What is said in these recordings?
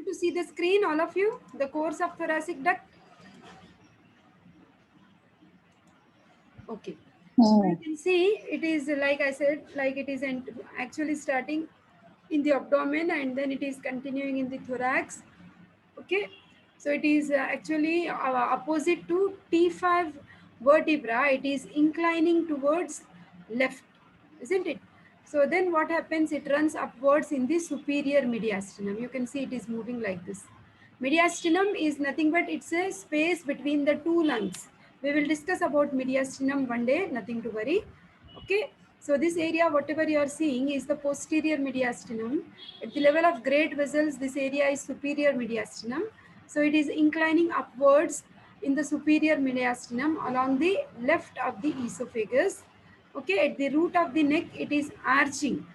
to see the screen, all of you, the course of thoracic duct? Okay. So you can see it is, like I said, like it is actually starting in the abdomen and then it is continuing in the thorax. Okay. So it is actually opposite to T5 vertebra. It is inclining towards left, isn't it? So then what happens? It runs upwards in the superior mediastinum. You can see it is moving like this. Mediastinum is nothing but it's a space between the two lungs. We will discuss about mediastinum one day, nothing to worry. Okay. So this area, whatever you are seeing, is the posterior mediastinum. At the level of great vessels, this area is superior mediastinum. So it is inclining upwards in the superior mediastinum along the left of the esophagus. Okay, at the root of the neck, it is arching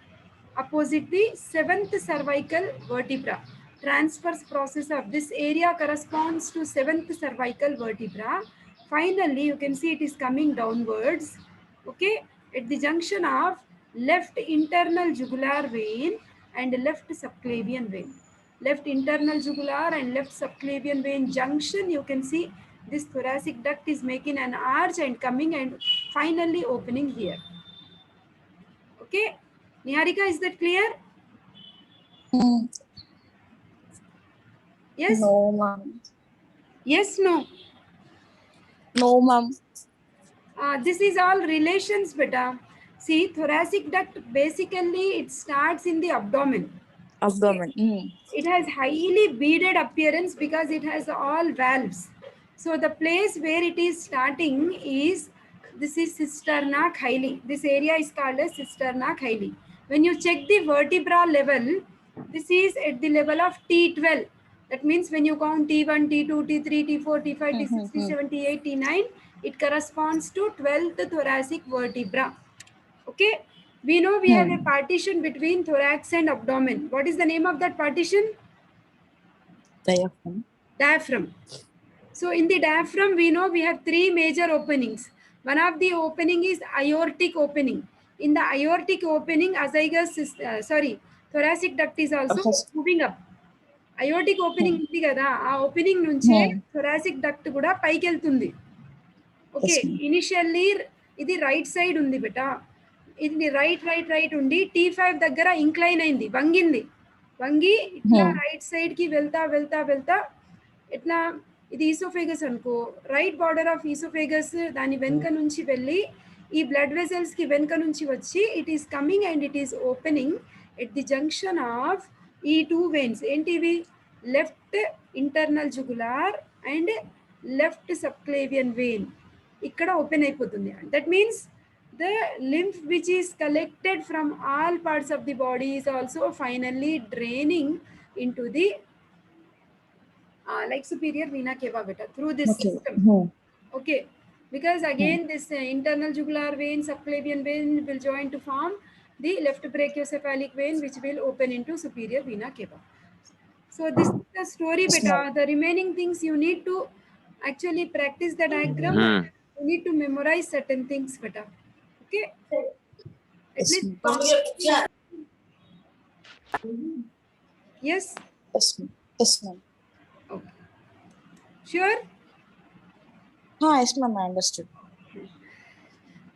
opposite the seventh cervical vertebra. Transverse process of this area corresponds to seventh cervical vertebra. Finally, you can see it is coming downwards. Okay, at the junction of left internal jugular vein and left subclavian vein. Left internal jugular and left subclavian vein junction, you can see this thoracic duct is making an arch and coming and finally opening here. Okay, Niharika, is that clear? Yes? No, ma'am. Yes, no? No, ma'am. This is all relations, beta. See, thoracic duct, basically it starts in the abdomen. Abdomen. It has highly beaded appearance because it has all valves. So the place where it is starting is, this is cisterna chyli. This area is called as cisterna chyli. When you check the vertebra level, this is at the level of T12. That means when you count T1, T2, T3, T4, T5, T6, T7, T8, T9, it corresponds to 12th thoracic vertebra. Okay. We know we have a partition between thorax and abdomen. What is the name of that partition? Diaphragm. Diaphragm. So in the diaphragm, we know we have three major openings. One of the opening is aortic opening. In the aortic opening, thoracic duct is also moving up. Aortic opening ఉంది కదా, ఆ opening నుంచే thoracic duct కూడా పైకి వెళ్తుంది. Okay, initially ఇది right side ఉంది beta. ఇది రైట్ ఉండి T5 దగ్గర ఇంక్లైన్ అయింది, వంగి ఇట్లా రైట్ సైడ్ కి వెళ్తా ఇట్లా, ఇది ఈసోఫేగస్ అనుకో, రైట్ బార్డర్ ఆఫ్ ఈసోఫేగస్ దాని వెనుక నుంచి వెళ్ళి ఈ బ్లడ్ వెసల్స్ కి వెనుక నుంచి వచ్చి it is coming and it is opening at the junction of ఈ టూ వెయిన్స్. ఏంటివి? Left internal jugular and left subclavian vein ఇక్కడ ఓపెన్ అయిపోతుంది. That means the lymph which is collected from all parts of the body is also finally draining into the like superior vena cava beta through this system. Okay, because again this internal jugular vein, subclavian vein will join to form the left brachiocephalic vein which will open into superior vena cava. So this is the story beta. The remaining things you need to actually practice the diagram. You need to memorize certain things beta. Okay. At least yes. Yes, ma'am. Okay. Sure. Yes, ma'am. I understood.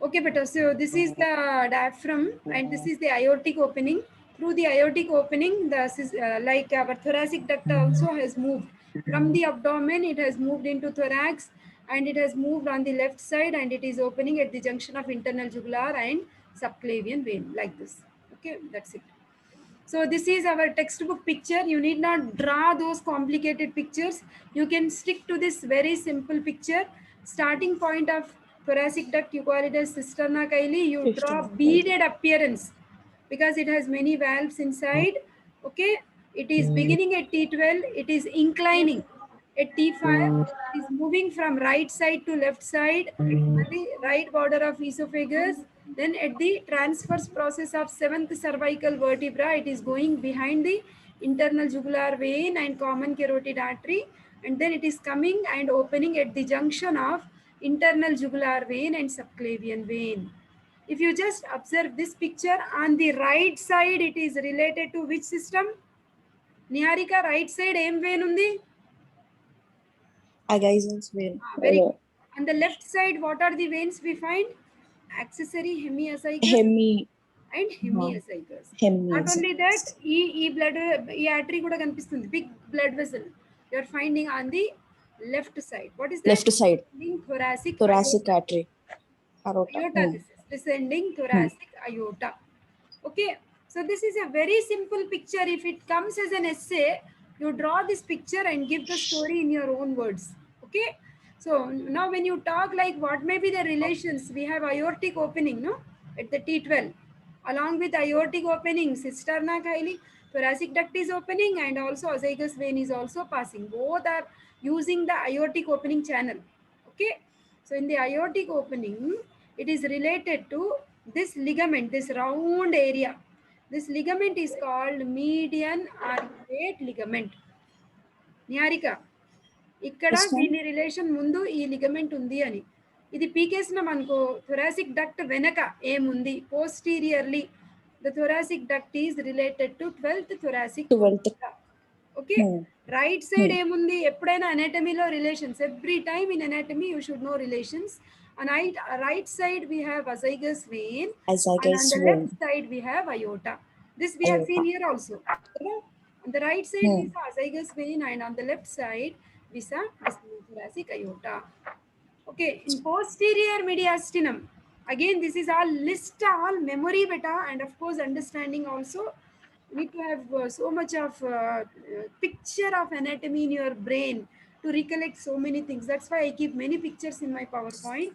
Okay, beta. So this is the diaphragm and this is the aortic opening. Through the aortic opening, like our thoracic duct also has moved from the abdomen. It has moved into thorax and it has moved on the left side and it is opening at the junction of internal jugular and subclavian vein like this. Okay, that's it. So this is our textbook picture. You need not draw those complicated pictures. You can stick to this very simple picture. Starting point of thoracic duct, you call it as cisterna chyli. You draw beaded appearance because it has many valves inside. Okay, it is beginning at T12. It is inclining at T5. It is moving from right side to left side at the right border of esophagus. Then at the transverse process of seventh cervical vertebra, it is going behind the internal jugular vein and common carotid artery, and then it is coming and opening at the junction of internal jugular vein and subclavian vein. If you just observe this picture, on the right side, it is related to which system? Niharika right side ఏం vein ఉంది? Agassiz vein. Very good. On the left side, what are the veins we find? Accessory hemiazygous Hemi. and hemiazygous. Not only Hemiazygous. that, ఈ blood ఈ artery కూడా కనిపిస్తుంది, big blood vessel. You are finding on the left side. What is that? Left side. Descending thoracic Thoracic aorta. artery. Aorta. Aorta, this is descending thoracic aorta. Okay, so this is a very simple picture. If it comes as an essay, you draw this picture and give the story in your own words. Okay, so now when you talk like what may be the relations, we have aortic opening, no, at the T12. Along with aortic opening, cisterna chyli, thoracic duct is opening, and also azygous vein is also passing. Both are using the aortic opening channel. Okay, so in the aortic opening, it is related to this ligament, this round area. This ligament is called median arcuate ligament. Niharika, ఇక్కడ Yes, ma'am. దీని relation ముందు ఈ ligament ఉంది అని. ఇది పీకేసినాం అనుకో, thoracic duct వెనక ఏముంది? Posteriorly the thoracic duct is related to 12th thoracic. 12th. Okay, right side ఏముంది? ఎప్పుడైనా అనాటమీలో relations, every time in anatomy you should know relations. On right side we have azygous vein, and on the left side we have aorta. This we have seen here also. On the right side we saw azygous vein, and on the left side we saw thoracic aorta. Okay, in posterior mediastinum, again this is all list, all memory beta, and of course understanding also. You need to have so much of picture of anatomy in your brain to recollect so many things. That's why I keep many pictures in my PowerPoint.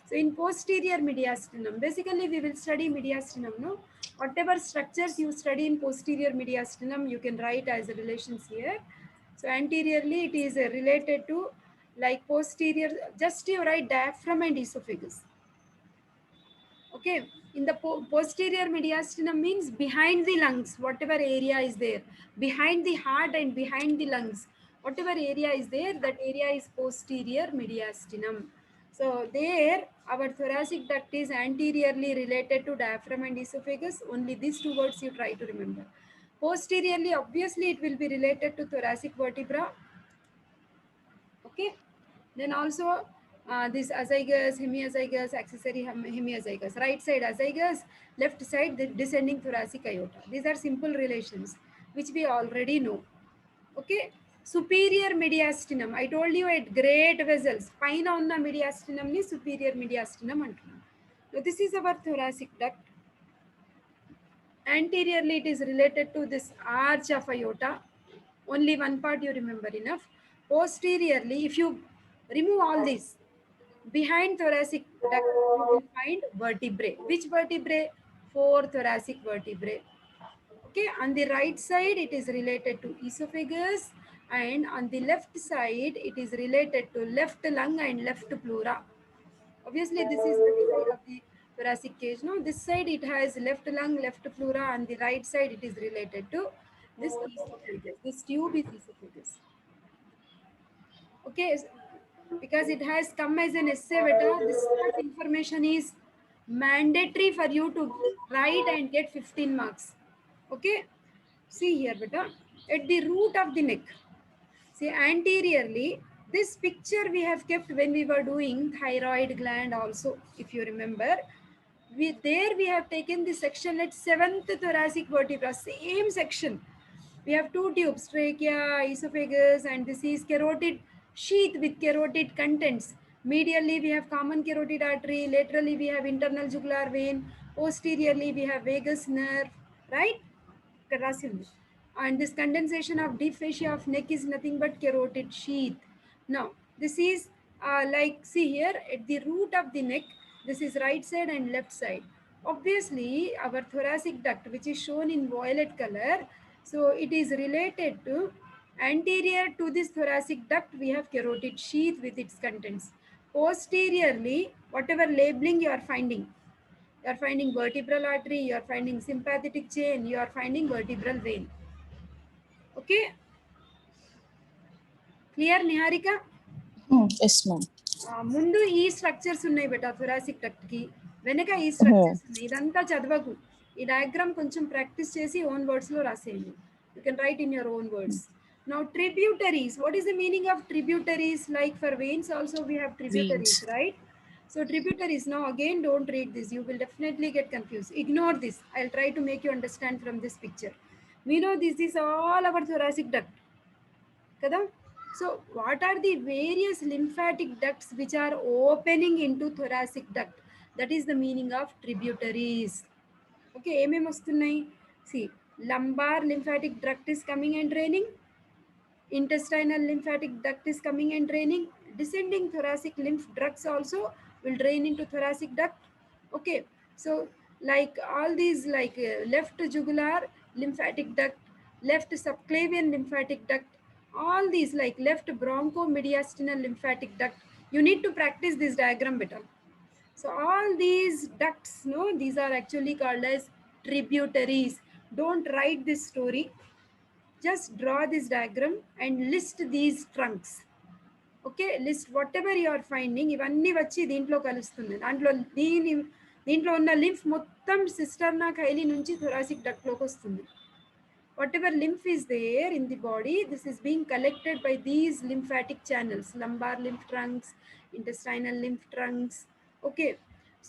So in posterior mediastinum, basically we will study mediastinum, no? Whatever structures you study in posterior mediastinum, you can write as relations here. So anteriorly it is related to, like posterior, just you write diaphragm and esophagus. Okay, in the posterior mediastinum means behind the lungs, whatever area is there, behind the heart and behind the lungs, whatever area is there, that area is posterior mediastinum. So there our thoracic duct is anteriorly related to diaphragm and esophagus. Only these two words you try to remember. Posteriorly, obviously it will be related to thoracic vertebra. Okay, then also this azygous, hemiazygous, accessory hemiazygous, right side azygous, left side the descending thoracic aorta. These are simple relations which we already know. Okay, superior mediastinum, I told you at great vessels paina unna mediastinum ni superior mediastinum antunnam. Now this is our thoracic duct. Anteriorly it is related to this arch of aorta. Only one part you remember enough. Posteriorly, if you remove all these, behind thoracic duct you will find vertebrae. Which vertebrae? 4 thoracic vertebrae. Okay, on the right side it is related to esophagus, and on the left side it is related to left lung and left pleura. Obviously this is the side of the thoracic cage, no? This side it has left lung, left pleura. On the right side it is related to this esophagus. This tube is esophagus. Okay, because it has come as an essay beta, this much information is mandatory for you to write and get 15 marks. Okay, see here beta, at the root of the neck, see anteriorly, this picture we have kept when we were doing thyroid gland also, if you remember. We have taken the section at 7th thoracic vertebra, same section. We have 2 tubes, trachea, esophagus, and this is carotid sheath with carotid contents. Medially we have common carotid artery, laterally we have internal jugular vein, posteriorly we have vagus nerve, right? And this condensation of deep fascia of neck is nothing but carotid sheath. Now this is like, see here at the root of the neck, this is right side and left side. Obviously our thoracic duct, which is shown in violet color, so it is related to anterior to this thoracic duct we have carotid sheath with its contents. Posteriorly, whatever labeling you are finding vertebral artery, you are finding sympathetic chain, you are finding vertebral vein. Okay, clear Niharika? Yes, ma'am. ముందు ఈ structures ఉన్నాయి beta thoracic duct కి, వెనక ఈ structures ఉన్నాయి. ఇదంతా చదవకు, ఈ diagram కొంచెం ప్రాక్టీస్ చేసి ఓన్ వర్డ్స్ లో రాసేయండి. You can write in your own words. Now, tributaries. What is the meaning of tributaries? Like for veins, also we have tributaries, Veins. right? So, tributaries. Now, again, don't read this. You will definitely get confused. Ignore this. I'll try to make you understand from this picture. We know this is all our thoracic duct. Kada? So, what are the various lymphatic ducts which are opening into thoracic duct? That is the meaning of tributaries. Okay, ఏమేమి వస్తున్నాయి? See, lumbar lymphatic duct is coming and draining. Intestinal lymphatic duct is coming and draining. Descending thoracic lymph ducts also will drain into thoracic duct. Okay, so like all these, like left jugular lymphatic duct, left subclavian lymphatic duct, all these like left bronchomediastinal lymphatic duct. You need to practice this diagram better. So all these ducts, no, these are actually called as tributaries. Don't write this story, just draw this diagram and list these trunks. Okay, list whatever you are finding. ఇవన్నీ వచ్చి దీంట్లో కలుస్తుంది. దాంట్లో దీంట్లో ఉన్న lymph మొత్తం సిస్టర్నా ఖైలీ నుంచి thoracic డక్ట్లోకి వస్తుంది. Whatever lymph is there in the body, this is being collected by these lymphatic channels: lumbar lymph trunks, intestinal lymph trunks. Okay,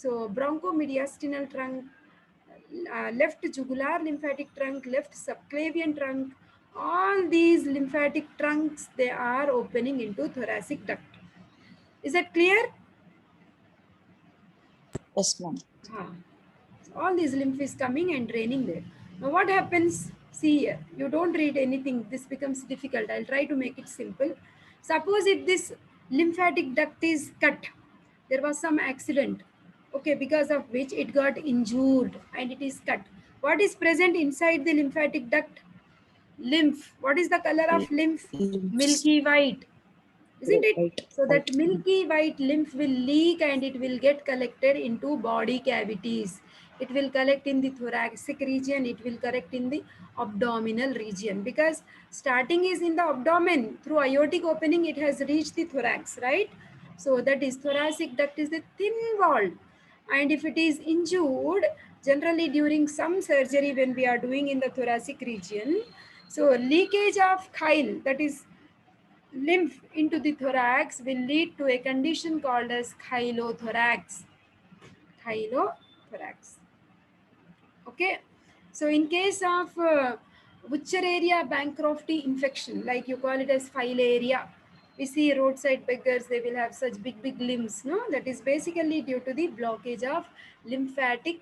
so bronchomediastinal trunk, left jugular lymphatic trunk, left subclavian trunk, all these lymphatic trunks, they are opening into thoracic duct. Is that clear? Yes, ma'am. So all these lymph is coming and draining there. Now what happens? See here, you don't read anything. This becomes difficult. I'll try to make it simple. Suppose if this lymphatic duct is cut, there was some accident, okay, because of which it got injured and it is cut. What is present inside the lymphatic duct? Lymph. What is the color of lymph? Lymphs. Milky white, isn't it? Right. So that White. milky white lymph will leak and it will get collected into body cavities. It will collect in the thoracic region, it will collect in the abdominal region, because starting is in the abdomen. Through aortic opening it has reached the thorax, right? So that is thoracic duct is the thin wall. And if it is injured, generally during some surgery when we are doing in the thoracic region, so leakage of chyle, that is lymph into the thorax, will lead to a condition called as chylothorax. Chylothorax. Okay. So in case of Wuchereria bancrofti infection, like you call it as filaria, we see roadside beggars, they will have such big limbs. No, that is basically due to the blockage of lymphatic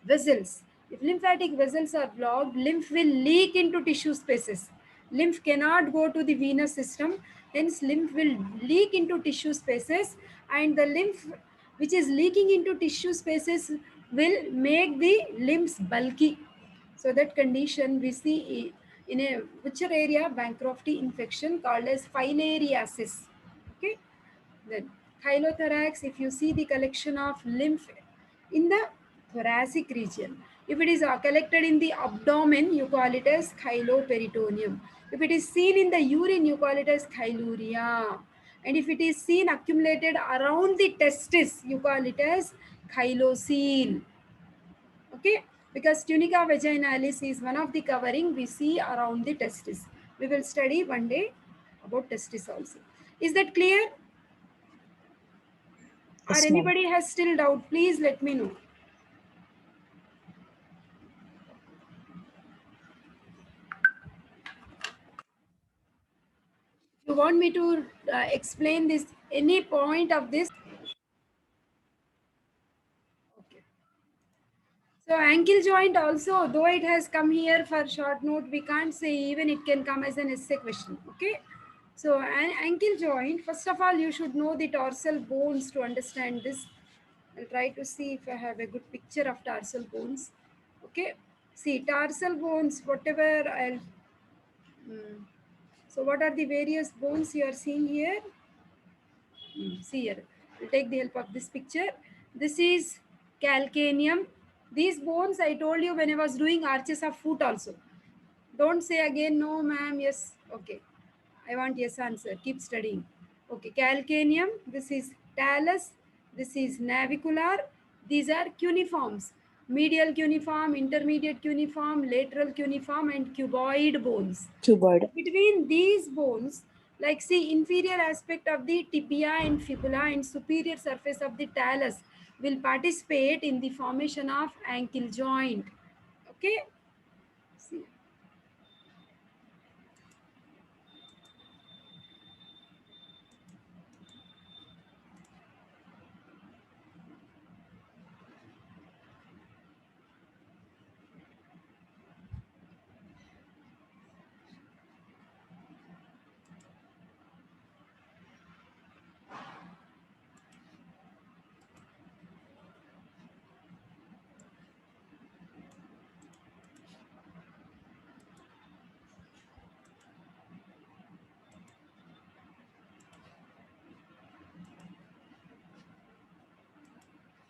vessels. If lymphatic vessels are blocked, lymph will leak into tissue spaces. Lymph cannot go to the venous system, hence lymph will leak into tissue spaces, and the lymph which is leaking into tissue spaces will make the limbs bulky. So that condition we see in a Wuchereria bancrofti infection called as filariasis. Okay. Then chylothorax, if you see the collection of lymph in the thoracic region. If it is collected in the abdomen, you call it as chyloperitoneum. If it is seen in the urine, you call it as chyluria. And if it is seen accumulated around the testis, you call it as chylocele. Okay, because tunica vaginalis is one of the covering we see around the testis. We will study one day about testis also. Is that clear? Or Yes, ma'am. anybody has still doubt, please let me know. If you want me to explain this, any point of this. Okay. So ankle joint also, though it has come here for short note, we can't say, even it can come as an essay question. Okay. So an ankle joint, first of all, you should know the tarsal bones to understand this. I'll try to see if I have a good picture of tarsal bones. Okay. See, tarsal bones, whatever I'll. So what are the various bones you are seeing here? See here, we'll take the help of this picture. This is calcaneum. These bones I told you when I was doing arches of foot also. Don't say again, no ma'am, yes, okay. I want yes answer, keep studying. Okay, calcaneum, this is talus, this is navicular, these are cuneiforms. medial cuneiform, intermediate cuneiform, lateral cuneiform, and cuboid bones. Cuboid. Between these bones, like see, inferior aspect of the tibia and fibula and superior surface of the talus will participate in the formation of ankle joint. Okay. See.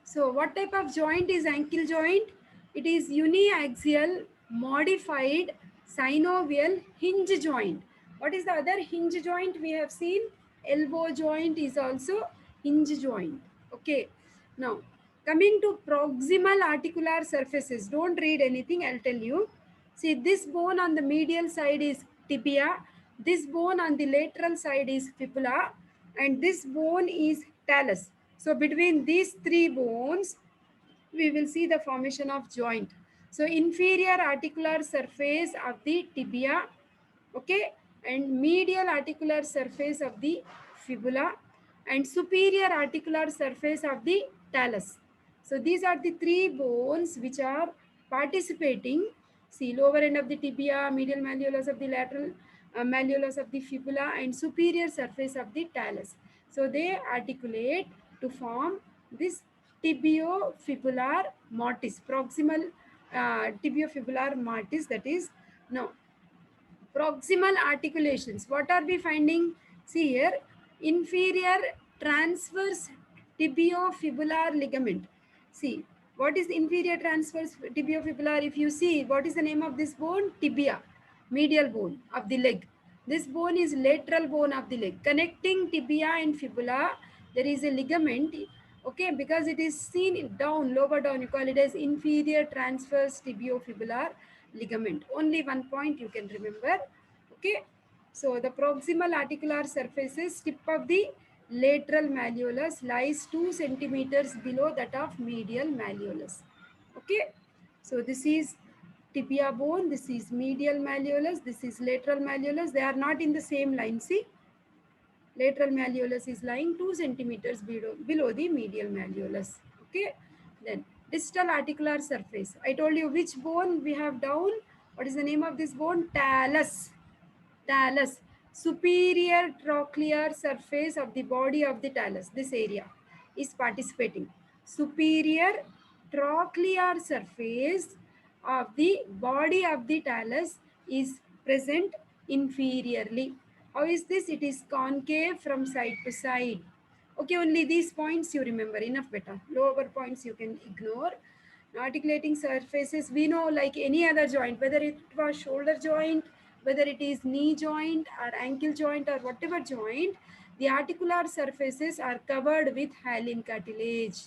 So, what type of joint is ankle joint? It is uniaxial, modified, synovial hinge joint. What is the other hinge joint we have seen? Elbow joint is also hinge joint. Okay. Now, coming to proximal articular surfaces. Don't read anything, I'll tell you. See, this bone on the medial side is tibia. This bone on the lateral side is fibula. And this bone is talus. So between these three bones, we will see the formation of joint. So inferior articular surface of the tibia, okay, and medial articular surface of the fibula, and superior articular surface of the talus. So these are the three bones which are participating. See, lower end of the tibia, medial malleolus of the lateral malleolus of the fibula, and superior surface of the talus. So they articulate to form this tibiofibular mortise, proximal tibiofibular mortise. That is, no, proximal articulations. What are we finding? See here, inferior transverse tibiofibular ligament. See, what is inferior transverse tibiofibular? If you see, what is the name of this bone? Tibia, medial bone of the leg. This bone is lateral bone of the leg. Connecting tibia and fibula, there is a ligament. Okay, because it is seen down, lower down, you call it as inferior transverse tibiofibular ligament. Only one point you can remember. Okay, so the proximal articular surfaces tip of the lateral malleolus lies 2 centimeters below that of medial malleolus. Okay, so this is tibia bone, this is medial malleolus, this is lateral malleolus. They are not in the same line. See, lateral malleolus is lying 2 centimeters below the medial malleolus. Okay, then distal articular surface. I told you which bone we have down. What is the name of this bone? Talus. Talus. Superior trochlear surface of the body of the talus. This area is participating. Superior trochlear surface of the body of the talus is present inferiorly. How is this? It is concave from side to side. Okay, only these points you remember. Enough better. Lower points you can ignore. Articulating surfaces, we know like any other joint, whether it was shoulder joint, whether it is knee joint or ankle joint or whatever joint, the articular surfaces are covered with hyaline cartilage.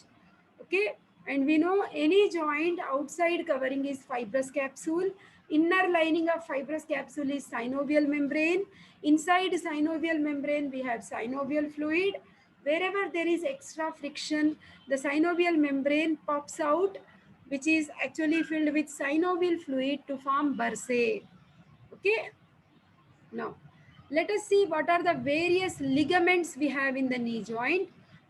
Okay, and we know any joint outside covering is fibrous capsule. Inner lining of fibrous capsule is synovial membrane. Inside synovial membrane we have synovial fluid. Wherever there is extra friction, the synovial membrane pops out, which is actually filled with synovial fluid to form bursae. Okay, now, let us see what are the various ligaments we have in the knee joint.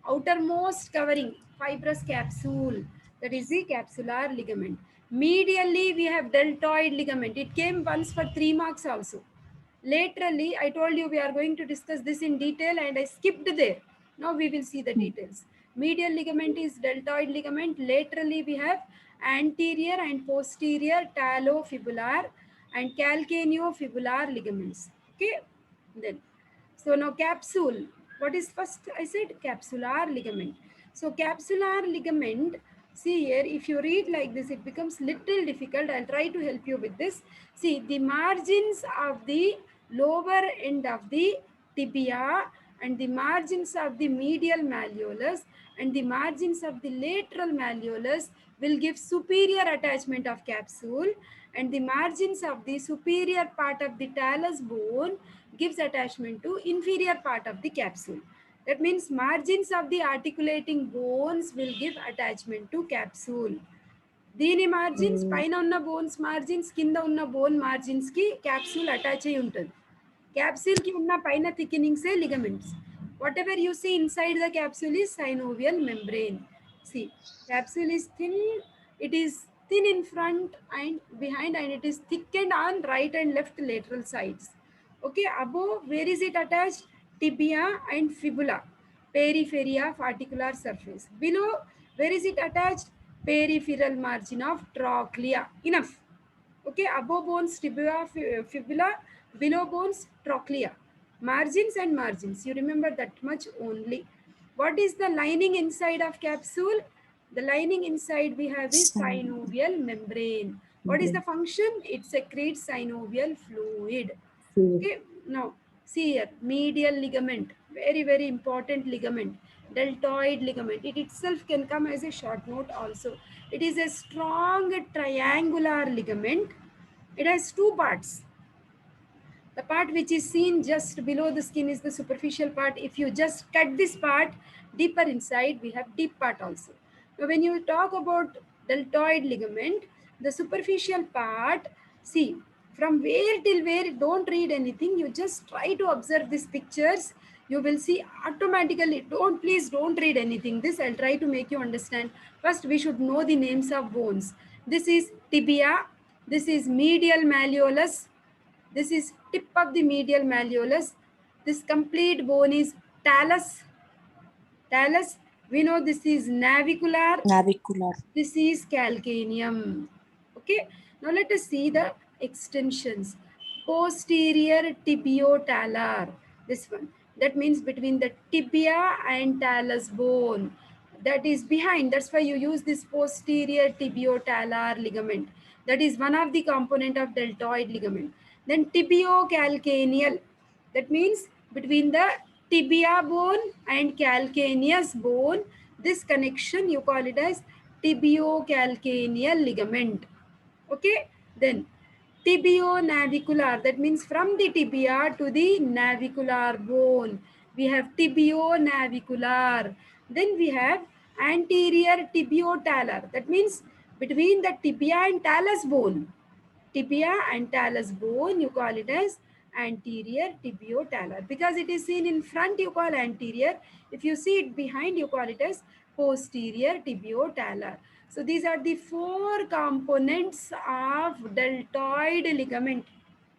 Outermost covering fibrous capsule, that is the capsular ligament. Medially, we have deltoid ligament. It came once for 3 marks also. Laterally, I told you we are going to discuss this in detail and I skipped there. Now we will see the Hmm. details. Medial ligament is deltoid ligament. Laterally, we have anterior and posterior talofibular and calcaneofibular ligaments. Okay, then. So now capsule. What is first? I said capsular ligament. So capsular ligament, see here, if you read like this, it becomes little difficult. I'll try to help you with this. See, the margins of the lower end of the tibia and the margins of the medial malleolus and the margins of the lateral malleolus will give superior attachment of capsule, and the margins of the superior part of the talus bone gives attachment to inferior part of the capsule. That means margins of the articulating bones will give attachment to capsule. దీని margins Mm. పైన ఉన్న bones margins కింద ఉన్న bone మార్జిన్స్కి capsule attach అయి ఉంటుంది. క్యాప్సూల్కి ఉన్న పైన థిక్నింగ్సే ligaments. Whatever you see inside the capsule is synovial membrane. See, capsule is thin, it is thin in front and behind, and it is thickened on right and left lateral sides. Okay, above, where is it attached? Tibia and fibula, periphery of articular surface. Below, where is it attached? Peripheral margin of trochlea. Enough. Okay, above bones tibia, fibula, below bones trochlea. Margins and margins, you remember that much only. What is the lining inside of capsule? The lining inside we have is Sign. synovial membrane. What is the Membrane. function? It secretes synovial fluid. Fluid. Okay, now see here, medial ligament, very very important ligament. Deltoid ligament, it itself can come as a short note also. It is a strong triangular ligament. It has two parts. The part which is seen just below the skin is the superficial part. If you just cut this part deeper inside, we have deep part also. Now, when you talk about deltoid ligament, the superficial part, see, from where till where, don't read anything. You just try to observe these pictures. You will see automatically. Please don't read anything. This I'll try to make you understand. First, we should know the names of bones. This is tibia. This is medial malleolus. This is tip of the medial malleolus. This complete bone is talus. Talus, we know this is navicular. Navicular. This is calcaneum. Okay. Now let us see the extensions. Posterior tibiotalar. This one. That means between the tibia and talus bone. That is behind. That's why you use this posterior tibiotalar ligament. That is one of the component of deltoid ligament. Then tibiocalcaneal. That means between the tibia bone and calcaneus bone, this connection you call it as tibiocalcaneal ligament. Okay, then tibionavicular, that means from the tibia to the navicular bone, we have tibionavicular. Then we have anterior tibiotalar, that means between the tibia and talus bone. Tibia and talus bone, you call it as anterior tibiotalar. Because it is seen in front, you call anterior. If you see it behind, you call it as posterior tibiotalar. So these are the four components of deltoid ligament.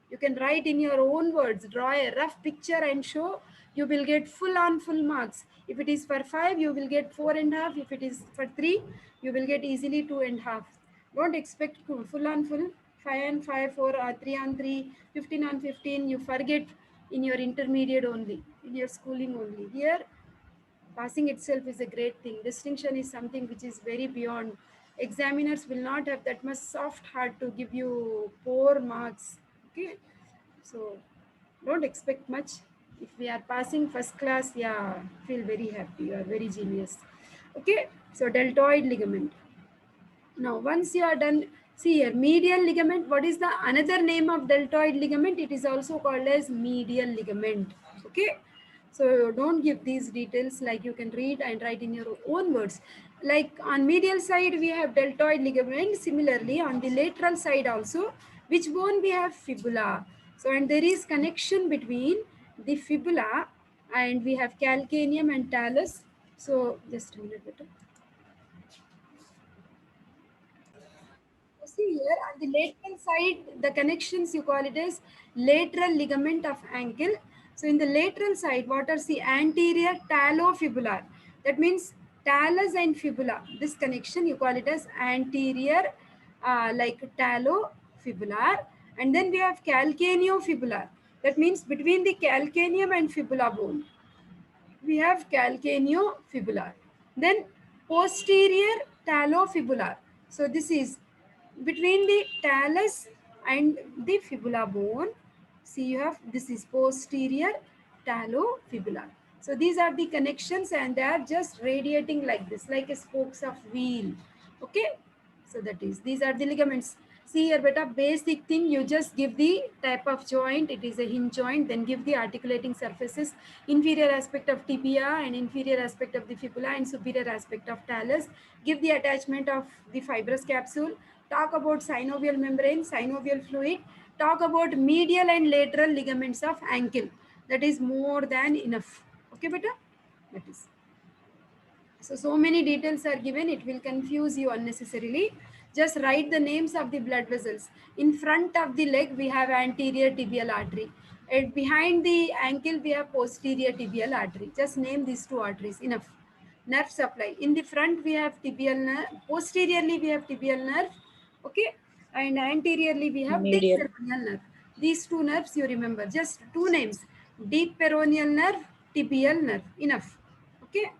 You can write in your own words, draw a rough picture and show. You will get full on full marks. If it is for 5, you will get 4.5. If it is for 3, you will get easily 2.5. Don't expect full on full. 5 and 5, 4, 3 on 3, 15 on 15. You forget in your intermediate only, in your schooling only. Here, passing itself is a great thing. Distinction is something which is very beyond. Examiners will not have that much soft heart to give you poor marks. Okay, so don't expect much. If we are passing first class, yeah, feel very happy. You are very genius. Okay, so deltoid ligament. Now, once you are done, see here, medial ligament. What is the another name of deltoid ligament? It is also called as medial ligament. Okay. So don't give these details, like you can read and write in your own words. Like on medial side, we have deltoid ligament. Similarly, on the lateral side also, which bone we have? Fibula. So, and there is connection between the fibula and we have calcaneum and talus. So, just a minute better. See here on the lateral side, the connections you call it as lateral ligament of ankle. So in the lateral side, what are the anterior talofibular? That means talus and fibula. This connection you call it as anterior, like talofibular. And then we have calcaneofibular. That means between the calcaneum and fibula bone we have calcaneofibular. Then posterior talofibular. So this is between the talus and the fibula bone. See, you have this is posterior talofibular. So these are the connections and they are just radiating like this, like a spokes of wheel. Okay. So that is, these are the ligaments. See here beta, basic thing, you just give the type of joint. It is a hinge joint, then give the articulating surfaces, inferior aspect of tibia and inferior aspect of the fibula and superior aspect of talus. Give the attachment of the fibrous capsule. Talk about synovial membrane, synovial fluid. Talk about medial and lateral ligaments of ankle. That is more than enough. Okay beta, that is. So many details are given, it will confuse you unnecessarily. Just write the names of the blood vessels. In front of the leg, we have anterior tibial artery. And behind the ankle, we have posterior tibial artery. Just name these two arteries, enough. Nerve supply. In the front, we have tibial nerve. Posteriorly, we have tibial nerve. Okay. And anteriorly, we have deep Medial. peroneal nerve. These two nerves you remember. Just two names. Deep peroneal nerve, tibial nerve. Enough. Okay.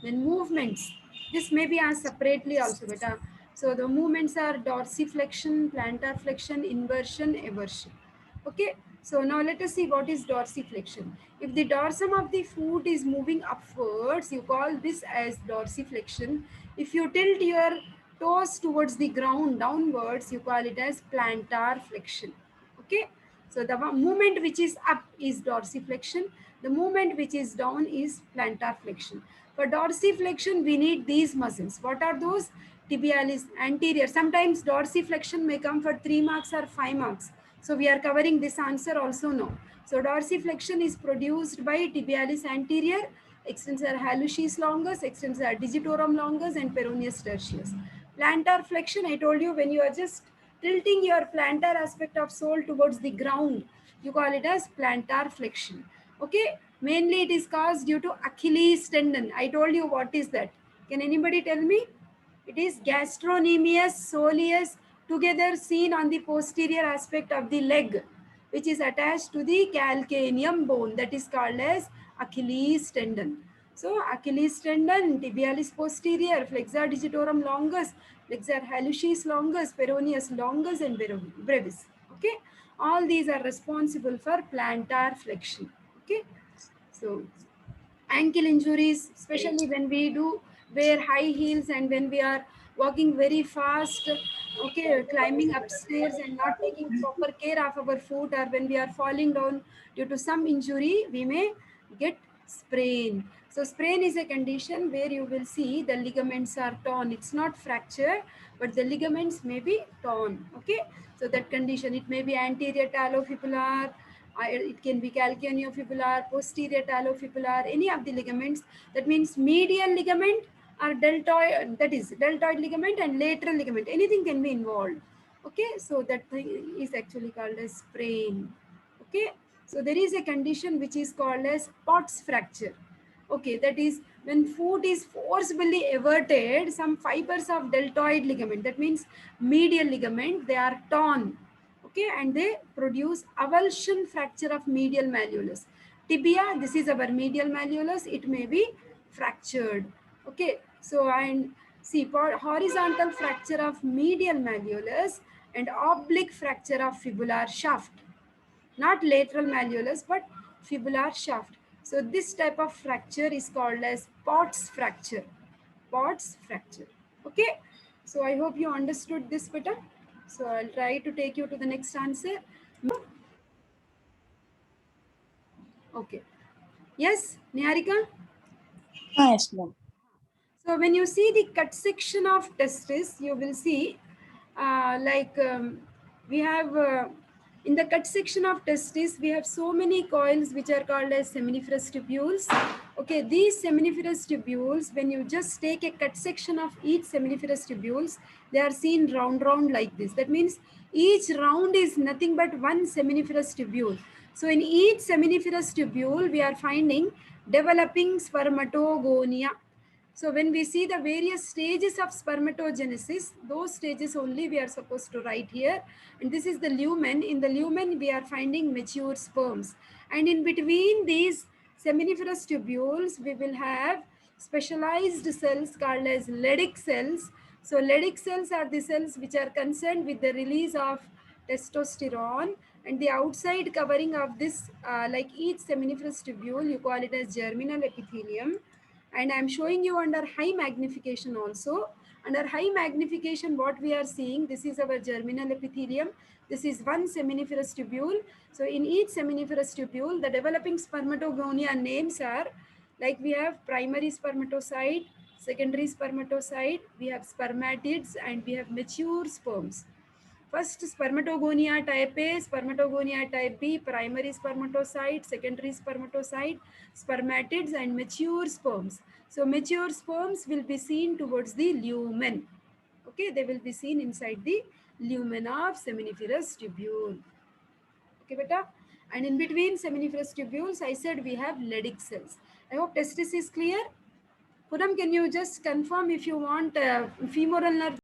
Then movements. This may be asked separately also, beta. So the movements are dorsiflexion, plantar flexion, inversion, eversion. Okay. So now let us see what is dorsiflexion. If the dorsum of the foot is moving upwards, you call this as dorsiflexion. If you tilt your toes towards the ground downwards, you call it as plantar flexion. Okay. So the movement which is up is dorsiflexion. The movement which is down is plantar flexion. For dorsiflexion, we need these muscles. What are those? Tibialis anterior. Sometimes dorsiflexion may come for 3 marks or 5 marks. So we are covering this answer also now. So dorsiflexion is produced by tibialis anterior, extensor hallucis longus, extensor digitorum longus, and peroneus tertius. Plantar flexion, I told you, when you are just tilting your plantar aspect of sole towards the ground, you call it as plantar flexion. Okay, mainly it is caused due to Achilles tendon. I told you what is that. Can anybody tell me? It is gastrocnemius soleus together seen on the posterior aspect of the leg, which is attached to the calcaneum bone, that is called as Achilles tendon. So Achilles tendon, tibialis posterior, flexor digitorum longus, flexor hallucis longus, peroneus longus, and brevis. Okay, all these are responsible for plantar flexion. Okay, so ankle injuries, especially when we do wear high heels and when we are walking very fast, okay, climbing upstairs and not taking proper care of our foot, or when we are falling down due to some injury, we may get sprain. So sprain is a condition where you will see the ligaments are torn. It's not fracture, but the ligaments may be torn. Okay, so that condition, it may be anterior talofibular, it can be calcaneofibular, posterior talofibular, any of the ligaments. That means medial ligament or deltoid, that is deltoid ligament and lateral ligament. Anything can be involved. Okay, so that thing is actually called as sprain. Okay, so there is a condition which is called as Pott's fracture. Okay, that is when foot is forcibly everted, some fibers of deltoid ligament, that means medial ligament, they are torn. Okay, and they produce avulsion fracture of medial malleolus. Tibia, this is our medial malleolus, it may be fractured. Okay, so and see, horizontal fracture of medial malleolus and oblique fracture of fibular shaft, not lateral malleolus but fibular shaft. So this type of fracture is called as Pott's fracture. Pott's fracture. Okay. So I hope you understood this better. So I'll try to take you to the next answer. Okay. Yes, Niharika? Ah, yes, ma'am. So when you see the cut section of testis, you will see we have in the cut section of testis, we have so many coils which are called as seminiferous tubules. Okay, these seminiferous tubules, when you just take a cut section of each seminiferous tubules, they are seen round like this. That means each round is nothing but one seminiferous tubule. So in each seminiferous tubule, we are finding developing spermatogonia. So when we see the various stages of spermatogenesis, those stages only we are supposed to write here. And this is the lumen. In the lumen, we are finding mature sperms. And in between these seminiferous tubules, we will have specialized cells called as Leydig cells. So Leydig cells are the cells which are concerned with the release of testosterone, and the outside covering of this, like each seminiferous tubule, you call it as germinal epithelium, and I'm showing you under high magnification also. Under high magnification, what we are seeing, this is our germinal epithelium. This is one seminiferous tubule. So in each seminiferous tubule, the developing spermatogonia names are like we have primary spermatocyte, secondary spermatocyte, we have spermatids, and we have mature sperms. First, spermatogonia type A, spermatogonia type B, primary spermatocyte, secondary spermatocyte, spermatids, and mature sperms. So, mature sperms will be seen towards the lumen. Okay, they will be seen inside the lumen of seminiferous tubule. Okay, beta. And in between seminiferous tubules, I said we have Leydig cells. I hope testis is clear. Puram, can you just confirm if you want femoral nerve